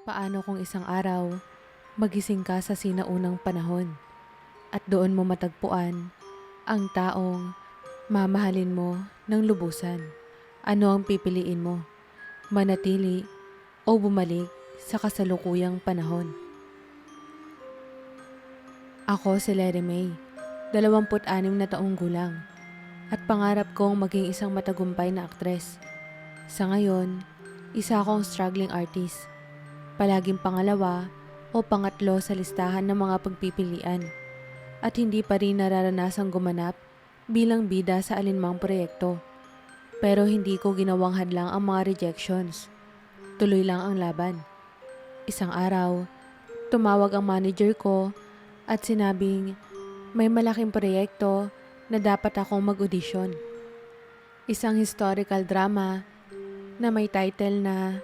Paano kung isang araw, magising ka sa sinaunang panahon at doon mo matagpuan ang taong mamahalin mo ng lubusan? Ano ang pipiliin mo? Manatili o bumalik sa kasalukuyang panahon? Ako si Lery May, 26 na taong gulang at pangarap kong maging isang matagumpay na aktres. Sa ngayon, isa akong struggling artist, palaging pangalawa o pangatlo sa listahan ng mga pagpipilian at hindi pa rin nararanasang gumanap bilang bida sa alinmang proyekto. Pero hindi ko ginawang hadlang ang mga rejections. Tuloy lang ang laban. Isang araw, tumawag ang manager ko at sinabing may malaking proyekto na dapat akong mag-audition. Isang historical drama na may title na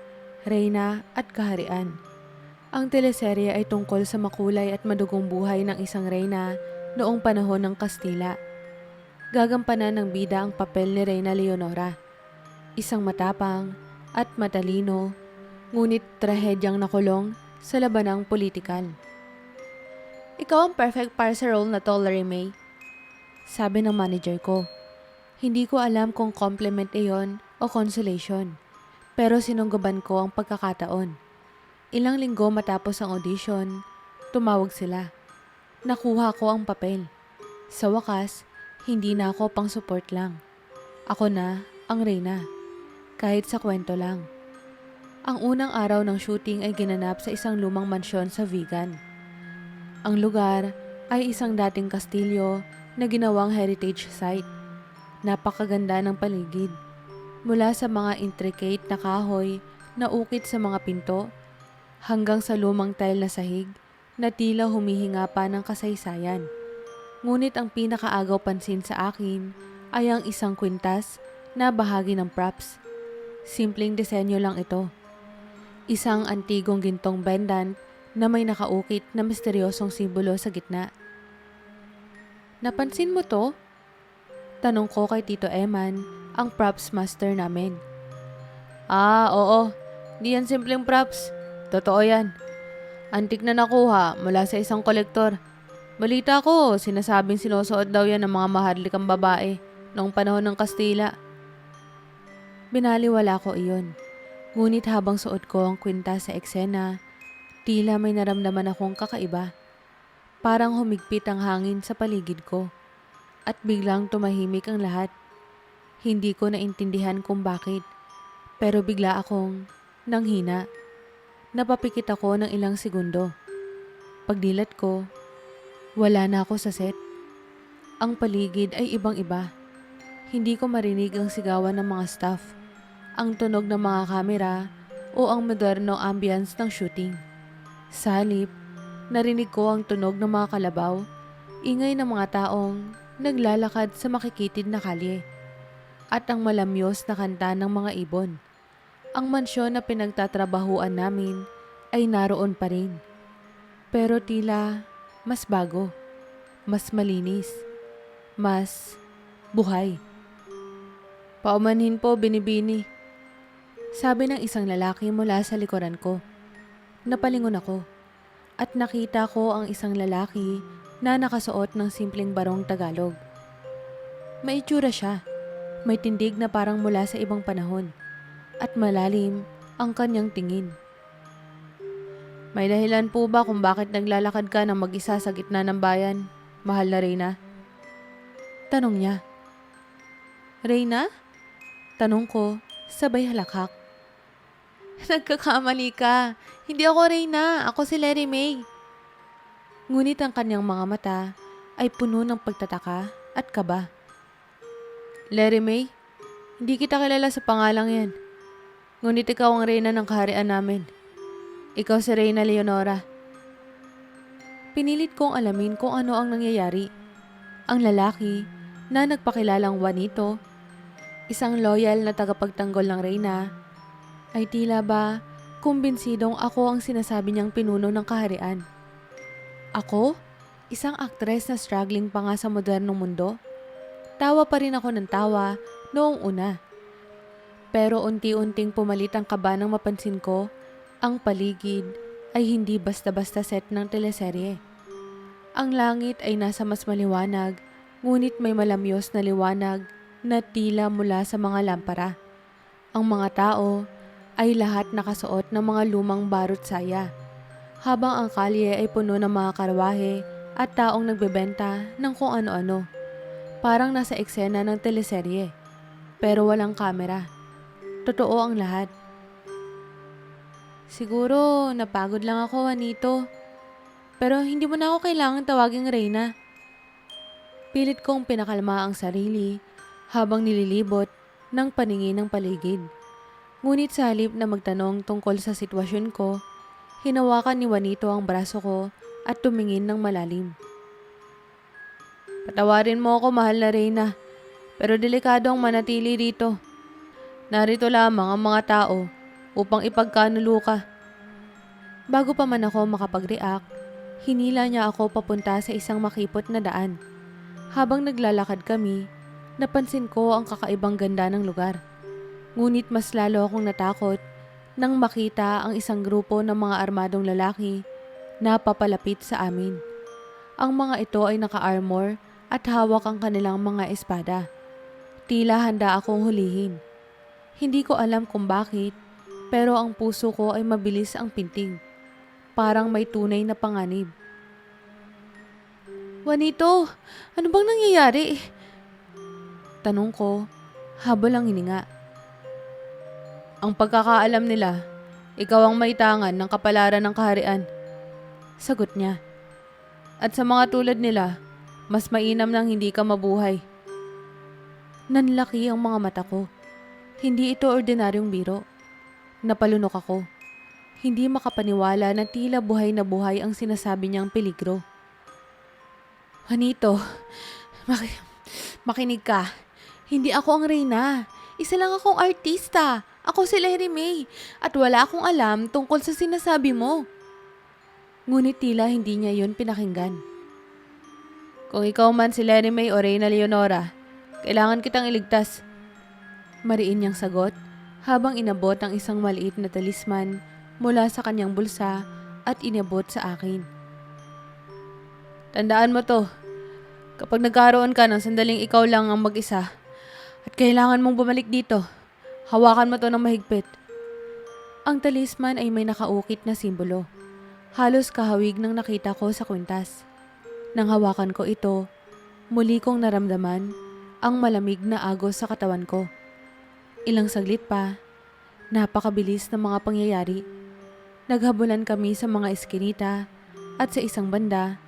Reyna at Kaharian. Ang teleserye ay tungkol sa makulay at madugong buhay ng isang reyna noong panahon ng Kastila. Gagampanan ng bida ang papel ni Reyna Leonora, isang matapang at matalino, ngunit trahedyang nakulong sa labanang politikal. Ikaw ang perfect para sa role na to, Lery May, sabi ng manager ko. Hindi ko alam kung compliment iyon o consolation, pero sinunggaban ko ang pagkakataon. Ilang linggo matapos ang audition, tumawag sila. Nakuha ko ang papel. Sa wakas, hindi na ako pang support lang. Ako na ang reyna, kahit sa kwento lang. Ang unang araw ng shooting ay ginanap sa isang lumang mansyon sa Vigan. Ang lugar ay isang dating kastilyo na ginawang heritage site. Napakaganda ng paligid. Mula sa mga intricate na kahoy na ukit sa mga pinto, hanggang sa lumang tile na sahig na tila humihinga pa ng kasaysayan. Ngunit ang pinakaagaw pansin sa akin ay ang isang kwintas na bahagi ng props. Simpleng disenyo lang ito. Isang antigong gintong pendant na may nakaukit na misteryosong simbolo sa gitna. Napansin mo to? Tanong ko kay Tito Eman, ang props master namin. Oo. Di yan simpleng props. Totoo yan. Antik na nakuha mula sa isang kolektor. Balita ko, sinasabing sinusuot daw yan ng mga mahadlikang babae noong panahon ng Kastila. Binaliwala ko iyon. Ngunit habang suot ko ang kwintas sa eksena, tila may naramdaman akong kakaiba. Parang humigpit ang hangin sa paligid ko. At biglang tumahimik ang lahat. Hindi ko naintindihan kung bakit. Pero bigla akong nanghina. Napapikit ako ng ilang segundo. Pagdilat ko, wala na ako sa set. Ang paligid ay ibang-iba. Hindi ko marinig ang sigawan ng mga staff, ang tunog ng mga kamera o ang modernong ambience ng shooting. Sa halip, narinig ko ang tunog ng mga kalabaw, ingay ng mga taong naglalakad sa makikitid na kalye, at ang malamyos na kanta ng mga ibon. Ang mansyon na pinagtatrabahuan namin ay naroon pa rin. Pero tila mas bago, mas malinis, mas buhay. Paumanhin po, Binibini, sabi ng isang lalaki mula sa likuran ko. Napalingon ako at nakita ko ang isang lalaki na nakasuot ng simpleng barong Tagalog. May itsura siya, may tindig na parang mula sa ibang panahon, at malalim ang kanyang tingin. May dahilan po ba kung bakit naglalakad ka ng mag-isa sa gitna ng bayan, mahal na Reyna? Tanong niya. Reyna? Tanong ko, sabay halakhak. Nagkakamali ka. Hindi ako Reyna, ako si Lery May. Ngunit ang kanyang mga mata ay puno ng pagtataka at kaba. Lery May, hindi kita kilala sa pangalang yan. Ngunit ikaw ang reyna ng kaharian namin. Ikaw si Reyna Leonora. Pinilit kong alamin kung ano ang nangyayari. Ang lalaki na nagpakilalang Juanito, isang loyal na tagapagtanggol ng reyna, ay tila ba kumbinsidong ako ang sinasabi niyang pinuno ng kaharian. Ako? Isang aktres na struggling pa nga sa modernong mundo? Tawa pa rin ako ng tawa noong una. Pero unti-unting pumalit ang kaba nang mapansin ko Ang paligid ay hindi basta-basta set ng teleserye. Ang langit ay nasa mas maliwanag, ngunit may malamyos na liwanag na tila mula sa mga lampara. Ang mga tao ay lahat nakasuot ng mga lumang barot saya, habang ang kalye ay puno ng mga karwahe at taong nagbebenta ng kung ano-ano. Parang nasa eksena ng teleserye, pero walang kamera. Totoo ang lahat. Siguro napagod lang ako, Juanito. Pero hindi mo na ako kailangang tawaging Reyna. Pilit kong pinakalma ang sarili habang nililibot ng paningin ng paligid. Ngunit sa halip na magtanong tungkol sa sitwasyon ko, hinawakan ni Juanito ang braso ko at tumingin ng malalim. Patawarin mo ako, mahal na Reyna, pero delikado ang manatili dito. Narito lamang ang mga tao upang ipagkanulo ka. Bago pa man ako makapag-react, hinila niya ako papunta sa isang makipot na daan. Habang naglalakad kami, napansin ko ang kakaibang ganda ng lugar. Ngunit mas lalo akong natakot nang makita ang isang grupo ng mga armadong lalaki na papalapit sa amin. Ang mga ito ay naka-armor at hawak ang kanilang mga espada. Tila handa akong hulihin. Hindi ko alam kung bakit, pero ang puso ko ay mabilis ang pintig. Parang may tunay na panganib. Juanito, ano bang nangyayari? Tanong ko, habol ang hininga. Ang pagkakaalam nila, ikaw ang maitangan ng kapalaran ng kaharian. Sagot niya. At sa mga tulad nila, mas mainam nang hindi ka mabuhay. Nanlaki ang mga mata ko. Hindi ito ordinaryong biro. Napalunok ako. Hindi makapaniwala na tila buhay na buhay ang sinasabi niyang peligro. Juanito, makinig ka. Hindi ako ang Reyna. Isa lang akong artista. Ako si Larry May. At wala akong alam tungkol sa sinasabi mo. Ngunit tila hindi niya yun pinakinggan. Kung ikaw man si Larry May o Reyna Leonora, kailangan kitang iligtas. Mariin niyang sagot habang inabot ang isang maliit na talisman mula sa kanyang bulsa at inabot sa akin. Tandaan mo to, kapag nagkaroon ka ng sandaling ikaw lang ang mag-isa at kailangan mong bumalik dito, hawakan mo to ng mahigpit. Ang talisman ay may nakaukit na simbolo. Halos kahawig nang nakita ko sa kwintas. Nang hawakan ko ito, muli kong naramdaman ang malamig na agos sa katawan ko. Ilang saglit pa, napakabilis ng mga pangyayari. Naghabulan kami sa mga eskinita at sa isang banda,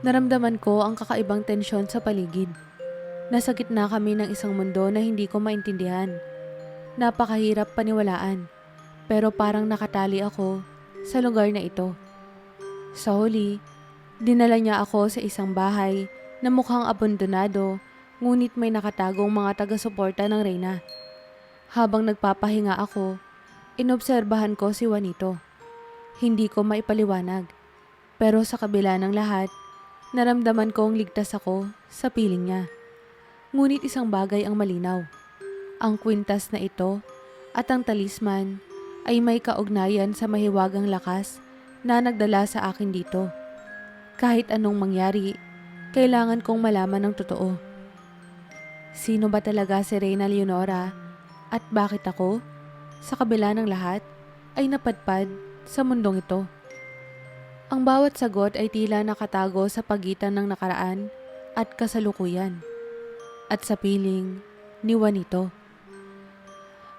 naramdaman ko ang kakaibang tensyon sa paligid. Nasa gitna kami ng isang mundo na hindi ko maintindihan. Napakahirap paniwalaan, pero parang nakatali ako sa lugar na ito. Sa huli, dinala niya ako sa isang bahay na mukhang abandonado, ngunit may nakatagong mga taga-suporta ng Reyna. Habang nagpapahinga ako, inobserbahan ko si Juanito. Hindi ko maipaliwanag, pero sa kabila ng lahat, naramdaman kong ligtas ako sa piling niya. Ngunit isang bagay ang malinaw. Ang kwintas na ito at ang talisman ay may kaugnayan sa mahiwagang lakas na nagdala sa akin dito. Kahit anong mangyari, kailangan kong malaman ng totoo. Sino ba talaga si Reyna Leonora at bakit ako, sa kabila ng lahat, ay napadpad sa mundong ito? Ang bawat sagot ay tila nakatago sa pagitan ng nakaraan at kasalukuyan at sa piling ni Juanito.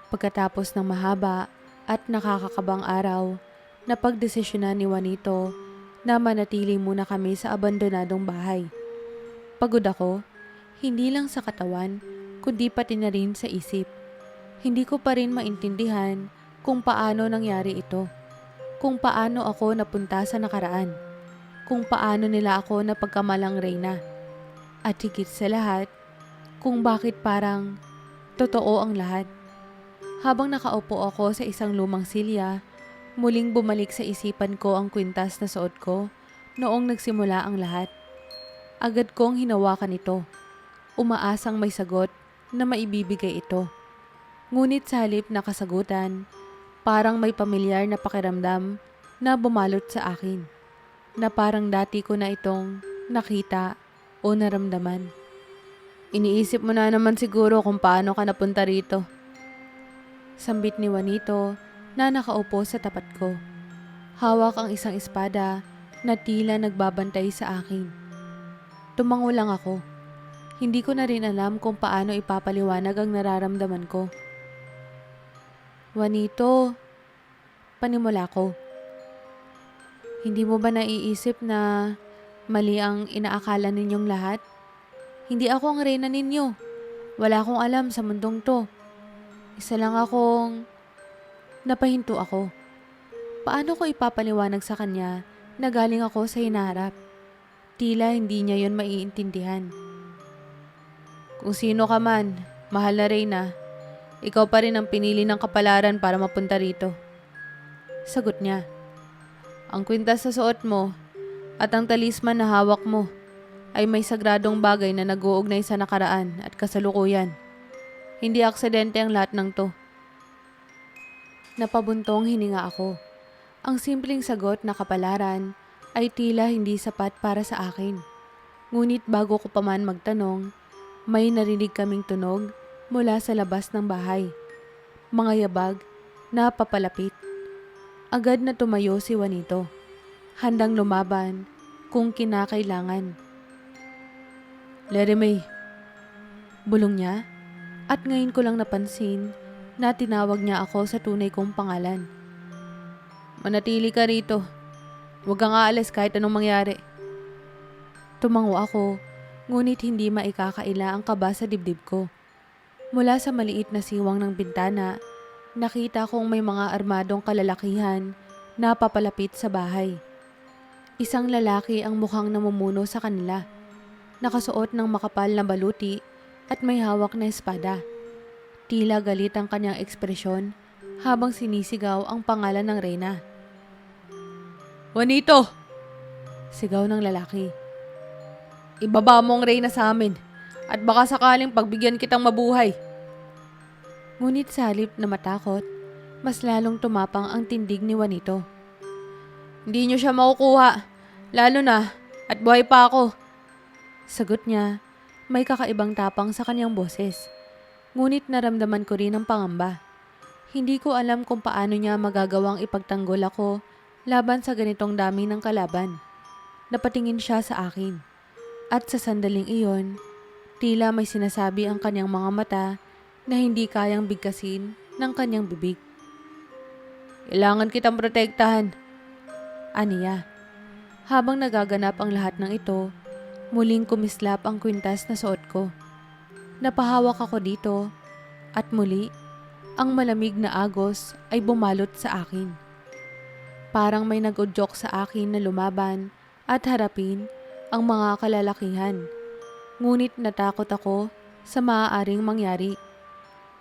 Pagkatapos ng mahaba at nakakakabang araw, napagdesisyonan ni Juanito na manatili muna kami sa abandonadong bahay. Pagod ako, hindi lang sa katawan, kundi pati na rin sa isip. Hindi ko pa rin maintindihan kung paano nangyari ito, kung paano ako napunta sa nakaraan, kung paano nila ako napagkamalang Reyna, at higit sa lahat, kung bakit parang totoo ang lahat. Habang nakaupo ako sa isang lumang silya, muling bumalik sa isipan ko ang kwintas na suot ko noong nagsimula ang lahat. Agad kong hinawakan ito, umaasang may sagot na maibibigay ito. Ngunit sa halip na kasagutan, Parang may pamilyar na pakiramdam na bumalot sa akin, na parang dati ko na itong nakita o naramdaman. Iniisip mo na naman siguro kung paano ka napunta rito. Sambit ni Juanito na nakaupo sa tapat ko. Hawak ang isang espada na tila nagbabantay sa akin. Tumango lang ako. Hindi ko na rin alam kung paano ipapaliwanag ang nararamdaman ko. Juanito, panimula ko. Hindi mo ba naiisip na mali ang inaakala ninyong lahat? Hindi ako ang reyna ninyo. Wala akong alam sa mundong to. Isa lang akong... Napahinto ako. Paano ko ipapaliwanag sa kanya na galing ako sa hinaharap? Tila hindi niya yon maiintindihan. Kung sino ka man, mahal na reyna, ikaw pa rin ang pinili ng kapalaran para mapunta rito. Sagot niya. Ang kwintas sa suot mo at ang talisman na hawak mo ay may sagradong bagay na nag-uugnay sa nakaraan at kasalukuyan. Hindi aksidente ang lahat ng to. Napabuntong hininga ako. Ang simpleng sagot na kapalaran ay tila hindi sapat para sa akin. Ngunit bago ko pa man magtanong, may narinig kaming tunog mula sa labas ng bahay. Mga yabag na papalapit. Agad na tumayo si Juanito, handang lumaban kung kinakailangan. Leremay, bulong niya, at ngayon ko lang napansin na tinawag niya ako sa tunay kong pangalan. Manatili ka rito. Huwag kang aalis kahit anong mangyari. Tumango ako, ngunit hindi maikakaila ang kaba sa dibdib ko. Mula sa maliit na siwang ng bintana, nakita kong may mga armadong kalalakihan na papalapit sa bahay. Isang lalaki ang mukhang namumuno sa kanila. Nakasuot ng makapal na baluti at may hawak na espada. Tila galit ang kanyang ekspresyon habang sinisigaw ang pangalan ng reyna. Juanito! Sigaw ng lalaki. Ibaba mo ang reyna sa amin at baka sakaling pagbigyan kitang mabuhay. Ngunit sa halip na matakot, mas lalong tumapang ang tindig ni Juanito. Hindi niyo siya makukuha, lalo na at buhay pa ako. Sagot niya, may kakaibang tapang sa kanyang boses. Ngunit naramdaman ko rin ang pangamba. Hindi ko alam kung paano niya magagawang ipagtanggol ako laban sa ganitong dami ng kalaban. Napatingin siya sa akin. At sa sandaling iyon, tila may sinasabi ang kanyang mga mata na hindi kayang bigkasin ng kanyang bibig. Kailangan kitang protektahan. Aniya. Habang nagaganap ang lahat ng ito, muling kumislap ang kwintas na suot ko. Napahawak ako dito at muli, ang malamig na agos ay bumalot sa akin. Parang may nag-udyok sa akin na lumaban at harapin ang mga kalalakihan. Ngunit natakot ako sa maaaring mangyari.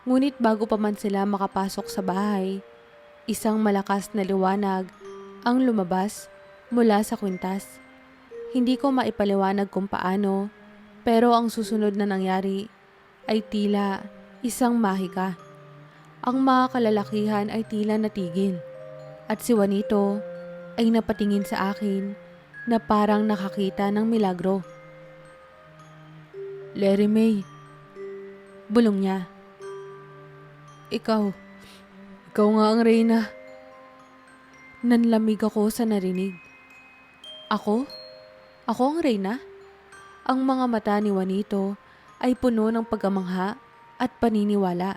Ngunit bago pa man sila makapasok sa bahay, isang malakas na liwanag ang lumabas mula sa kwintas. Hindi ko maipaliwanag kung paano, pero ang susunod na nangyari ay tila isang mahika. Ang mga kalalakihan ay tila natigil at si Juanito ay napatingin sa akin na parang nakakita ng milagro. Leremay, bulong niya. Ikaw nga ang reyna. Nanlamig ako sa narinig. Ako? Ako ang reyna? Ang mga mata ni Juanito ay puno ng pagkamangha at paniniwala.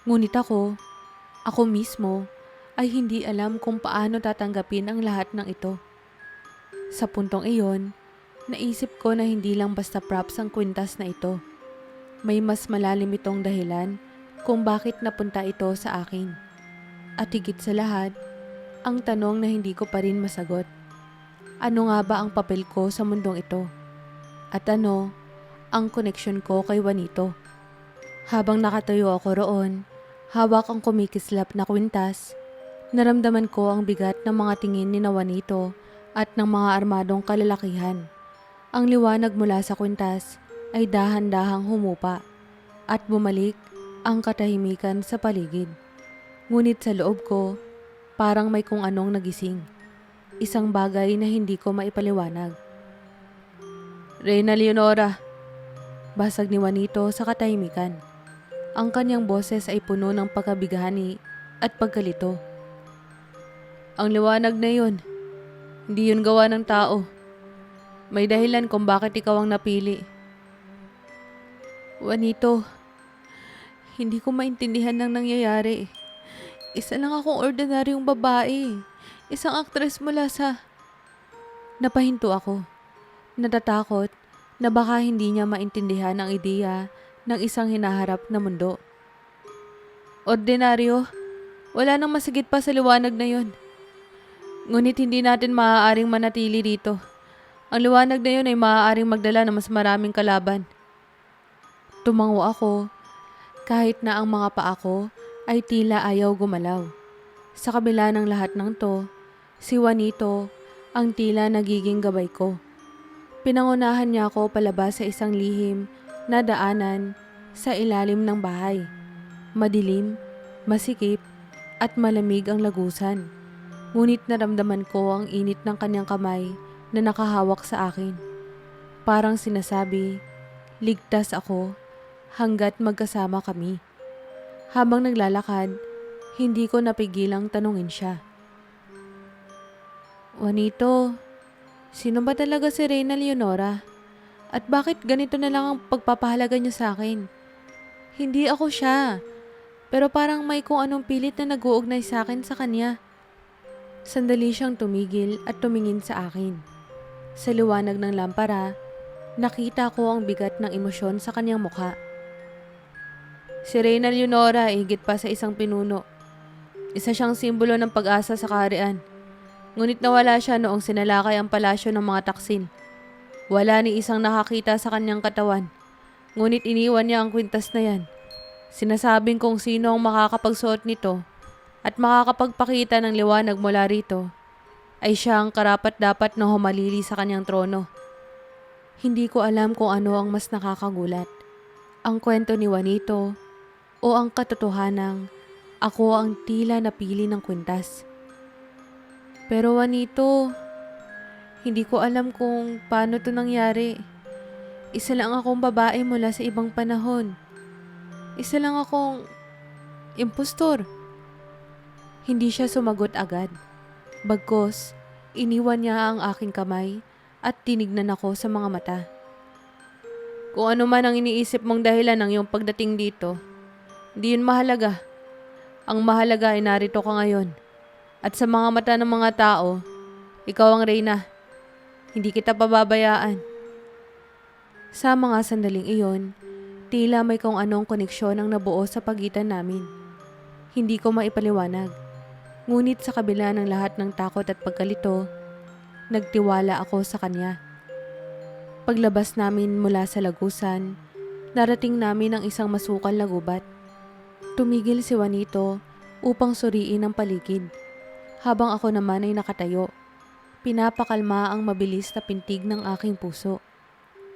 Ngunit ako mismo ay hindi alam kung paano tatanggapin ang lahat ng ito. Sa puntong iyon, naisip ko na hindi lang basta props ang kwintas na ito. May mas malalim itong dahilan kung bakit napunta ito sa akin. At higit sa lahat, ang tanong na hindi ko pa rin masagot. Ano nga ba ang papel ko sa mundong ito? At ano ang koneksyon ko kay Juanito? Habang nakatayo ako roon, hawak ang kumikislap na kwintas, naramdaman ko ang bigat ng mga tingin ni Juanito at ng mga armadong kalalakihan. Ang liwanag mula sa kwintas ay dahan-dahang humupa at bumalik ang katahimikan sa paligid. Ngunit sa loob ko, parang may kung anong nagising. Isang bagay na hindi ko maipaliwanag. Reyna Leonora, basag ni Juanito sa katahimikan. Ang kanyang boses ay puno ng pagkabigani at pagkalito. Ang liwanag na yun, hindi yun gawa ng tao. May dahilan kung bakit ikaw ang napili. Juanito, hindi ko maintindihan ng nangyayari. Isa lang akong ordinaryong babae. Isang aktres mula sa... Napahinto ako. Natatakot na baka hindi niya maintindihan ang ideya ng isang hinaharap na mundo. Ordinaryo, wala nang masigit pa sa liwanag na yon. Ngunit hindi natin maaaring manatili dito. Ang liwanag na yon ay maaaring magdala ng mas maraming kalaban. Tumango ako kahit na ang mga paa ko ay tila ayaw gumalaw. Sa kabila ng lahat ng to, si Juanito ang tila nagiging gabay ko. Pinangunahan niya ako palabas sa isang lihim na daanan sa ilalim ng bahay. Madilim, masikip, at malamig ang lagusan. Ngunit naramdaman ko ang init ng kanyang kamay na nakahawak sa akin. Parang sinasabi, ligtas ako hanggat magkasama kami. Habang naglalakad, hindi ko napigilang tanungin siya. Juanito, sino ba talaga si Reyna Leonora? At bakit ganito na lang ang pagpapahalaga niya sa akin? Hindi ako siya, pero parang may kung anong pilit na nag-uugnay sa akin sa kanya. Sandali siyang tumigil at tumingin sa akin. Sa liwanag ng lampara, nakita ko ang bigat ng emosyon sa kanyang mukha. Si Reyna Leonora ay higit pa sa isang pinuno. Isa siyang simbolo ng pag-asa sa kaharian. Ngunit nawala siya noong sinalakay ang palasyo ng mga taksin. Wala ni isang nakakita sa kanyang katawan. Ngunit iniwan niya ang kwintas na yan. Sinasabing kung sino ang makakapagsuot nito at makakapagpakita ng liwanag mula rito, ay siya ang karapat-dapat na humalili sa kanyang trono. Hindi ko alam kung ano ang mas nakakagulat. Ang kwento ni Juanito o ang katotohanang ako ang tila napili ng kwintas. Pero Juanito, hindi ko alam kung paano to nangyari. Isa lang akong babae mula sa ibang panahon. Isa lang akong impostor. Hindi siya sumagot agad. Bagkus, iniwan niya ang aking kamay at tinignan ako sa mga mata. Kung ano man ang iniisip mong dahilan ng iyong pagdating dito, di yun mahalaga. Ang mahalaga ay narito ka ngayon. At sa mga mata ng mga tao, ikaw ang Reyna. Hindi kita pababayaan. Sa mga sandaling iyon, tila may kung anong koneksyon ang nabuo sa pagitan namin. Hindi ko maipaliwanag. Ngunit sa kabila ng lahat ng takot at pagkalito, nagtiwala ako sa kanya. Paglabas namin mula sa lagusan, narating namin ang isang masukal na gubat. Tumigil si Juanito upang suriin ang paligid. Habang ako naman ay nakatayo, pinapakalma ang mabilis na pintig ng aking puso.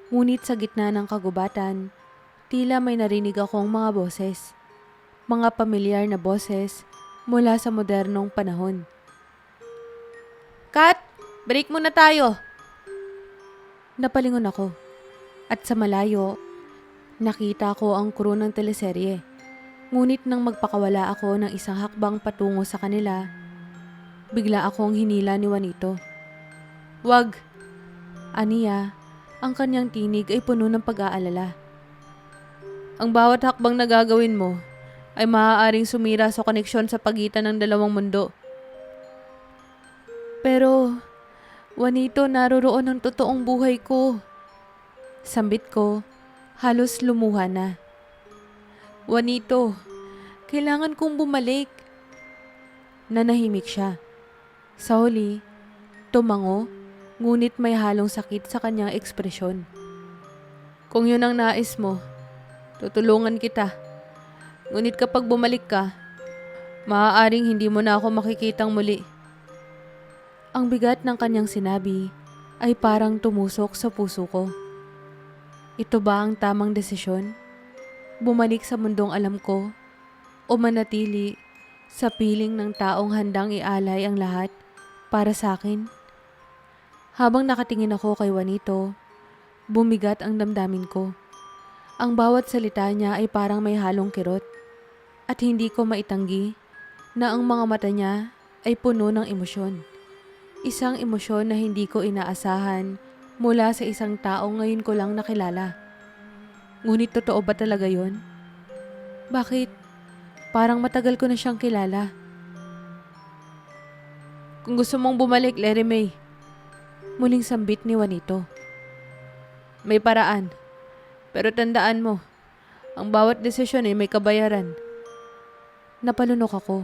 Ngunit sa gitna ng kagubatan, tila may narinig akong mga boses. Mga pamilyar na boses mula sa modernong panahon. Kat! Break muna tayo! Napalingon ako. At sa malayo, nakita ko ang crew ng teleserye. Ngunit nang magpakawala ako ng isang hakbang patungo sa kanila, bigla akong hinila ni Juanito. Wag! Aniya, ang kanyang tinig ay puno ng pag-aalala. Ang bawat hakbang na gagawin mo ay maaaring sumira sa koneksyon sa pagitan ng dalawang mundo. Pero, Juanito, naroroon ang totoong buhay ko. Sambit ko, halos lumuha na. Juanito, kailangan kong bumalik. Nanahimik siya. Sa huli, tumango, ngunit may halong sakit sa kanyang ekspresyon. Kung yun ang nais mo, tutulungan kita. Ngunit kapag bumalik ka, maaaring hindi mo na ako makikitang muli. Ang bigat ng kanyang sinabi ay parang tumusok sa puso ko. Ito ba ang tamang desisyon? Bumalik sa mundong alam ko o manatili sa piling ng taong handang ialay ang lahat para sa akin. Habang nakatingin ako kay Juanito, bumigat ang damdamin ko. Ang bawat salita niya ay parang may halong kirot at hindi ko maitanggi na ang mga mata niya ay puno ng emosyon. Isang emosyon na hindi ko inaasahan mula sa isang tao ngayon ko lang nakilala. Ngunit totoo ba talaga yon? Bakit? Parang matagal ko na siyang kilala. Kung gusto mong bumalik, Larry May, muling sambit ni Juanito. May paraan. Pero tandaan mo, ang bawat desisyon ay may kabayaran. Napalunok ako.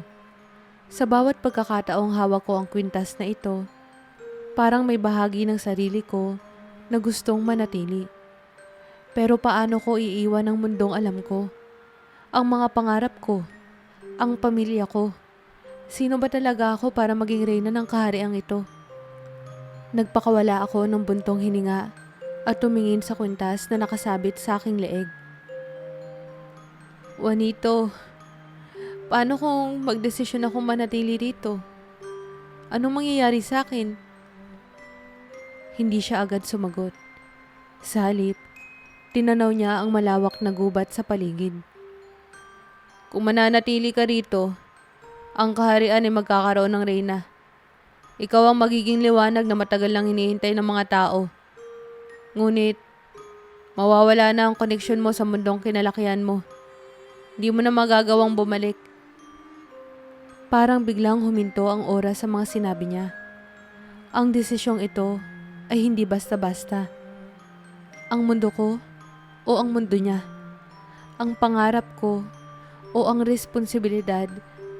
Sa bawat pagkakataong hawak ko ang kwintas na ito, parang may bahagi ng sarili ko na gustong manatili. Pero paano ko iiwan ang mundong alam ko? Ang mga pangarap ko, ang pamilya ko. Sino ba talaga ako para maging reyna ng kahariang ito? Nagpakawala ako ng buntong hininga at tumingin sa kwintas na nakasabit sa aking leeg. Juanito, paano kung magdesisyon akong manatili rito? Anong mangyayari sa akin? Hindi siya agad sumagot. Sa halip, tinanaw niya ang malawak na gubat sa paligid. Kung mananatili ka rito, ang kaharian ay magkakaroon ng reyna. Ikaw ang magiging liwanag na matagal lang hinihintay ng mga tao. Ngunit, mawawala na ang koneksyon mo sa mundong kinalakihan mo. Di mo na magagawang bumalik. Parang biglang huminto ang oras sa mga sinabi niya. Ang desisyong ito ay hindi basta-basta. Ang mundo ko o ang mundo niya. Ang pangarap ko o ang responsibilidad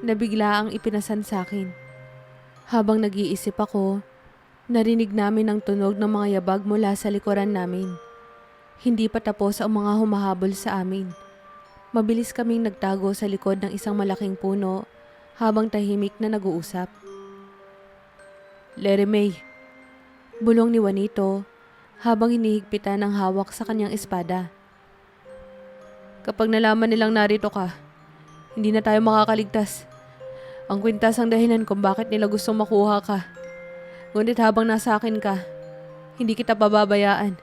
na bigla ang ipinasan sa akin. Habang nag-iisip ako, narinig namin ang tunog ng mga yabag mula sa likuran namin. Hindi pa tapos ang mga humahabol sa amin. Mabilis kaming nagtago sa likod ng isang malaking puno habang tahimik na nag-uusap. Larry May, bulong ni Juanito habang hinihigpitan ang hawak sa kanyang espada. Kapag nalaman nilang narito ka, hindi na tayo makakaligtas. Ang kwintas ang dahilan kung bakit nila gustong makuha ka. Ngunit habang nasa akin ka, hindi kita pababayaan.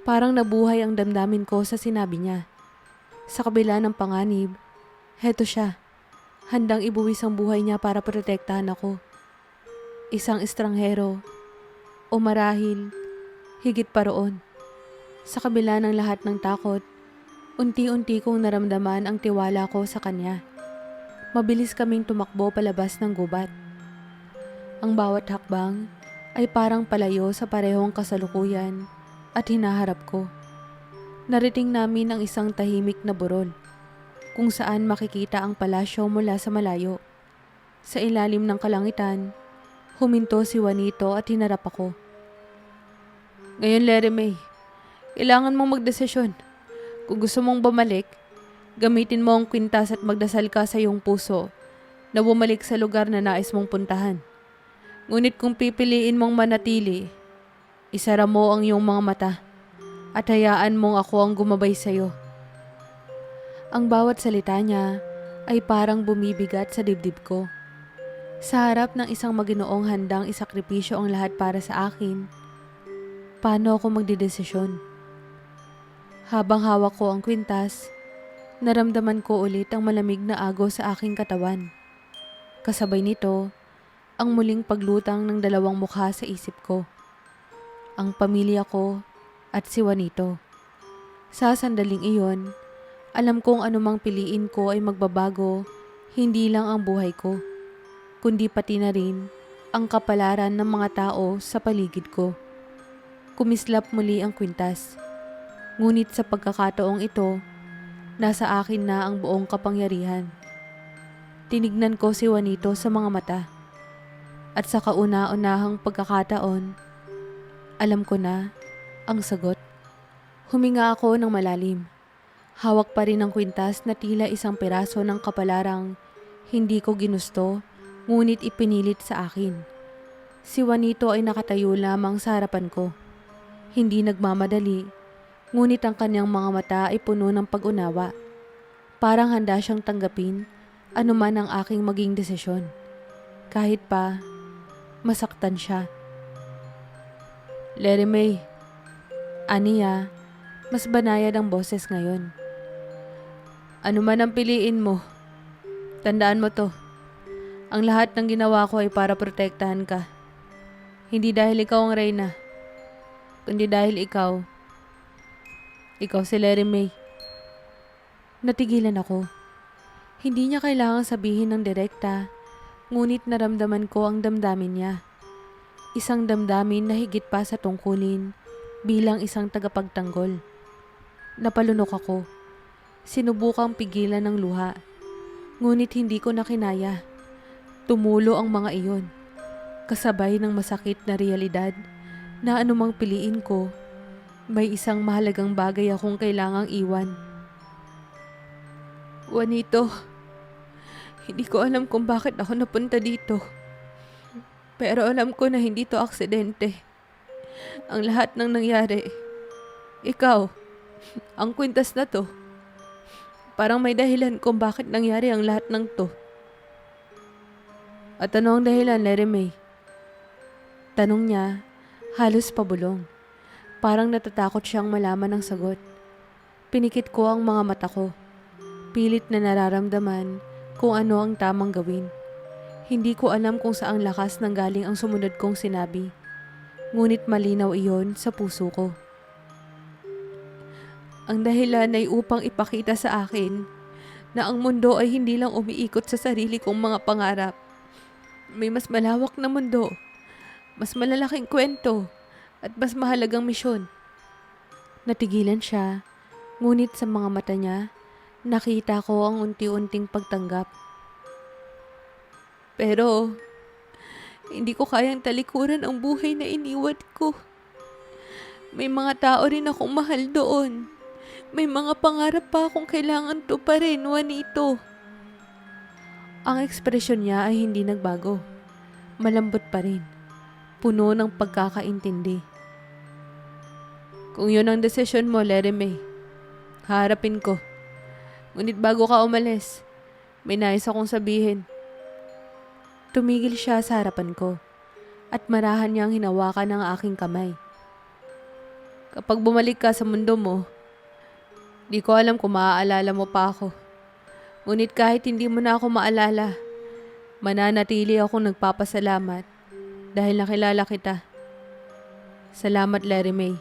Parang nabuhay ang damdamin ko sa sinabi niya. Sa kabila ng panganib, heto siya. Handang ibuwis ang buhay niya para protektahan ako. Isang estranghero, o marahil, higit pa roon. Sa kabila ng lahat ng takot, unti-unti kong naramdaman ang tiwala ko sa kanya. Mabilis kaming tumakbo palabas ng gubat. Ang bawat hakbang ay parang palayo sa parehong kasalukuyan at hinaharap ko. Nariting namin ang isang tahimik na burol, kung saan makikita ang palasyo mula sa malayo. Sa ilalim ng kalangitan, huminto si Juanito at hinarap ako. Ngayon, Larry May, kailangan mong magdesisyon. Kung gusto mong bumalik, gamitin mo ang kwintas at magdasal ka sa iyong puso na bumalik sa lugar na nais mong puntahan. Ngunit kung pipiliin mong manatili, isara mo ang iyong mga mata at hayaan mong ako ang gumabay sa iyo. Ang bawat salita niya ay parang bumibigat sa dibdib ko. Sa harap ng isang maginoong handang isakripisyo ang lahat para sa akin, paano ako magdedesisyon? Habang hawak ko ang kwintas, naramdaman ko ulit ang malamig na agos sa aking katawan. Kasabay nito, ang muling paglutang ng dalawang mukha sa isip ko. Ang pamilya ko at si Juanito. Sa sandaling iyon, alam kong anumang piliin ko ay magbabago, hindi lang ang buhay ko, kundi pati na rin ang kapalaran ng mga tao sa paligid ko. Kumislap muli ang kwintas. Ngunit sa pagkakataong ito, nasa akin na ang buong kapangyarihan. Tinignan ko si Juanito sa mga mata. At sa kauna-unahang pagkakataon, alam ko na ang sagot. Huminga ako ng malalim. Hawak pa rin ang kwintas na tila isang piraso ng kapalarang hindi ko ginusto, ngunit ipinilit sa akin. Si Juanito ay nakatayo lamang sa harapan ko. Hindi nagmamadali, ngunit ang kanyang mga mata ay puno ng pag-unawa. Parang handa siyang tanggapin Ano man ang aking maging desisyon. Kahit pa masaktan siya. Larry May, aniya, mas banayad ang boses ngayon. Ano man ang piliin mo, tandaan mo to. Ang lahat ng ginawa ko ay para protektahan ka. Hindi dahil ikaw ang reyna, kundi dahil ikaw si Larry May. Natigilan ako. Hindi niya kailangang sabihin ng direkta, ngunit naramdaman ko ang damdamin niya. Isang damdamin na higit pa sa tungkulin bilang isang tagapagtanggol. Napalunok ako. Sinubukang pigilan ng luha, ngunit hindi ko na kinaya. Tumulo ang mga iyon, kasabay ng masakit na realidad na anumang piliin ko, may isang mahalagang bagay akong kailangang iwan. Juanito, hindi ko alam kung bakit ako napunta dito. Pero alam ko na hindi to aksidente. Ang lahat ng nangyari, ikaw, ang kwintas na to. Parang may dahilan kung bakit nangyari ang lahat ng to. At ano ang dahilan, Larry May? Tanong niya, halos pabulong. Parang natatakot siyang malaman ang sagot. Pinikit ko ang mga mata ko. Pilit na nararamdaman kung ano ang tamang gawin. Hindi ko alam kung saang lakas nanggaling ang sumunod kong sinabi. Ngunit malinaw iyon sa puso ko. Ang dahilan ay upang ipakita sa akin na ang mundo ay hindi lang umiikot sa sarili kong mga pangarap. May mas malawak na mundo, mas malalaking kwento, at mas mahalagang misyon. Natigilan siya, ngunit sa mga mata niya, nakita ko ang unti-unting pagtanggap. Pero, hindi ko kayang talikuran ang buhay na iniwan ko. May mga tao rin akong mahal doon. May mga pangarap pa akong kailangan tuparin, Juanito. Ang ekspresyon niya ay hindi nagbago. Malambot pa rin. Puno ng pagkakaintindi. Kung yun ang desisyon mo, Larry May, haharapin ko. Ngunit bago ka umalis, may nais akong sabihin. Tumigil siya sa harapan ko at marahan niyang hinawakan ang aking kamay. Kapag bumalik ka sa mundo mo, di ko alam kung maaalala mo pa ako. Ngunit kahit hindi mo na ako maalala, mananatili akong nagpapasalamat dahil nakilala kita. Salamat, Larry May.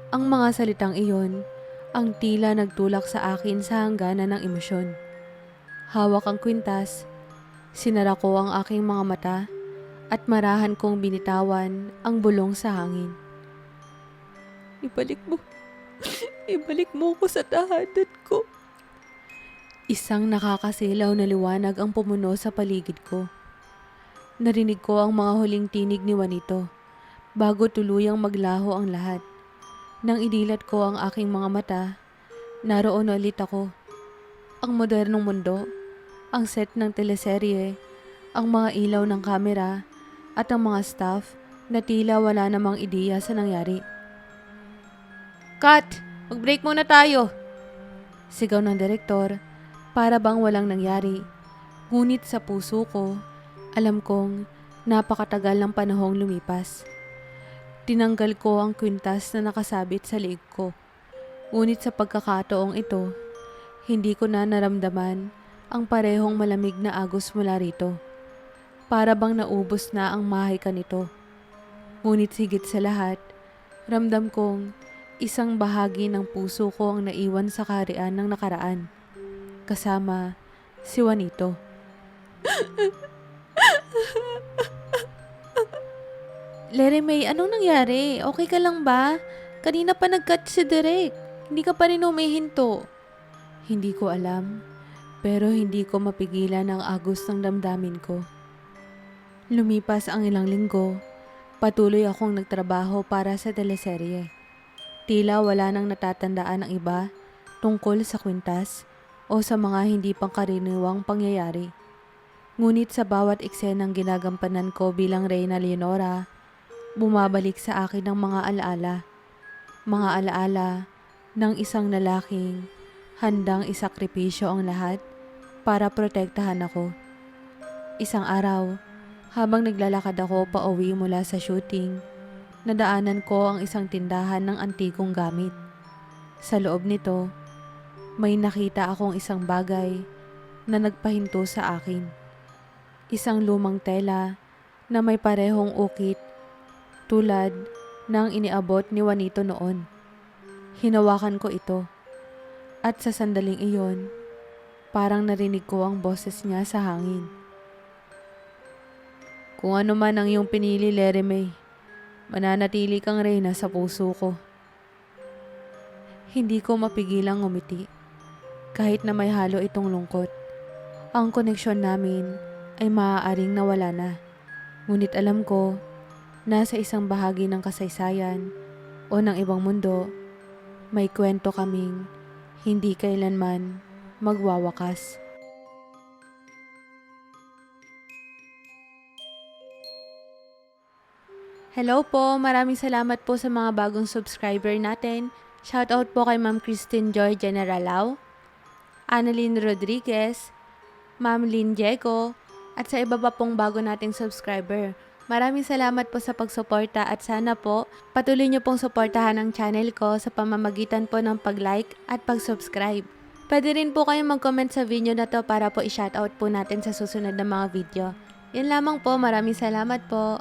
Ang mga salitang iyon ang tila nagtulak sa akin sa hangganan ng emosyon. Hawak ang kwintas, sinara ko ang aking mga mata at marahan kong binitawan ang bulong sa hangin. Ibalik mo ko sa tahanan ko. Isang nakakasilaw na liwanag ang pumuno sa paligid ko. Narinig ko ang mga huling tinig ni Juanito bago tuluyang maglaho ang lahat. Nang idilat ko ang aking mga mata, naroon ulit ako. Ang modernong mundo, ang set ng teleserye, ang mga ilaw ng kamera, at ang mga staff na tila wala namang ideya sa nangyari. Cut! Mag-break muna tayo! Sigaw ng direktor, para bang walang nangyari. Ngunit sa puso ko, alam kong napakatagal ng panahong lumipas. Tinanggal ko ang kwintas na nakasabit sa leeg ko. Ngunit sa pagkakataong ito, hindi ko na naramdaman ang parehong malamig na agos mula rito. Para bang naubos na ang mahika nito. Ngunit higit sa lahat, ramdam kong isang bahagi ng puso ko ang naiwan sa kaharian ng nakaraan. Kasama si Juanito. Larry May, anong nangyari? Okay ka lang ba? Kanina pa nag-cut si Derek. Hindi ka pa rin humihinto. Hindi ko alam, pero hindi ko mapigilan ang agos ng damdamin ko. Lumipas ang ilang linggo, patuloy akong nagtrabaho para sa teleserye. Tila wala nang natatandaan ang iba tungkol sa kwintas o sa mga hindi pangkaraniwang pangyayari. Ngunit sa bawat eksenang ginagampanan ko bilang Reyna Leonora, bumabalik sa akin ang mga alaala. Mga alaala ng isang lalaking handang isakripisyo ang lahat para protektahan ako. Isang araw, habang naglalakad ako pauwi mula sa shooting, nadaanan ko ang isang tindahan ng antikong gamit. Sa loob nito, may nakita akong isang bagay na nagpahinto sa akin. Isang lumang tela na may parehong ukit tulad ng iniabot ni Juanito noon. Hinawakan ko ito at sa sandaling iyon, parang narinig ko ang boses niya sa hangin. Kung ano man ang iyong pinili, Leremay, mananatili kang reyna sa puso ko. Hindi ko mapigilang ngumiti, kahit na may halo itong lungkot. Ang koneksyon namin ay maaaring nawala na. Ngunit alam ko na sa isang bahagi ng kasaysayan o ng ibang mundo, may kwento kaming hindi kailanman magwawakas. Hello po, maraming salamat po sa mga bagong subscriber natin. Shoutout po kay Ma'am Christine Joy Generalao, Annalyn Rodriguez, Ma'am Lynn Diego, at sa iba pa pong bago nating subscriber. Maraming salamat po sa pagsuporta at sana po patuloy niyo pong suportahan ang channel ko sa pamamagitan po ng pag-like at pag-subscribe. Pwede rin po kayong mag-comment sa video na to para po i-shoutout po natin sa susunod na mga video. Yan lamang po, maraming salamat po.